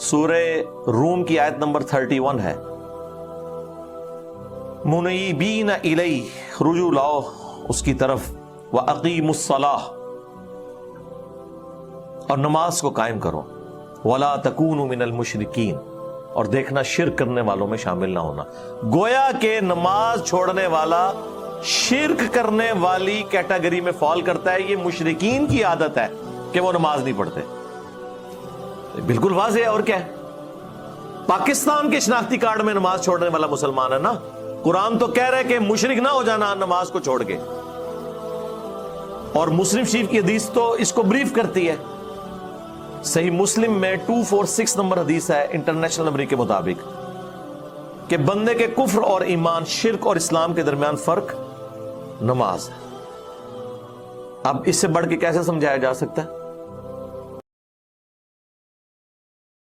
سورہ روم کی آیت نمبر 31 ہے، منیبین الیہ، رجوع لاؤ اس کی طرف، وَأَقِیمُوا الصَّلَاةَ، اور نماز کو قائم کرو، وَلَا تَكُونُوا مِنَ الْمُشْرِكِينَ، اور دیکھنا شرک کرنے والوں میں شامل نہ ہونا۔ گویا کہ نماز چھوڑنے والا شرک کرنے والی کیٹیگری میں فال کرتا ہے۔ یہ مشرکین کی عادت ہے کہ وہ نماز نہیں پڑھتے، بالکل واضح ہے۔ اور کیا ہے؟ پاکستان کے شناختی کارڈ میں نماز چھوڑنے والا مسلمان ہے نا۔ قرآن تو کہہ رہے کہ مشرک نہ ہو جانا نماز کو چھوڑ کے، اور مسلم شریف کی حدیث تو اس کو بریف کرتی ہے۔ صحیح مسلم میں 246 نمبر حدیث ہے انٹرنیشنل نمبر کے مطابق کہ بندے کے کفر اور ایمان، شرک اور اسلام کے درمیان فرق نماز ہے۔ اب اس سے بڑھ کے کیسے سمجھایا جا سکتا ہے؟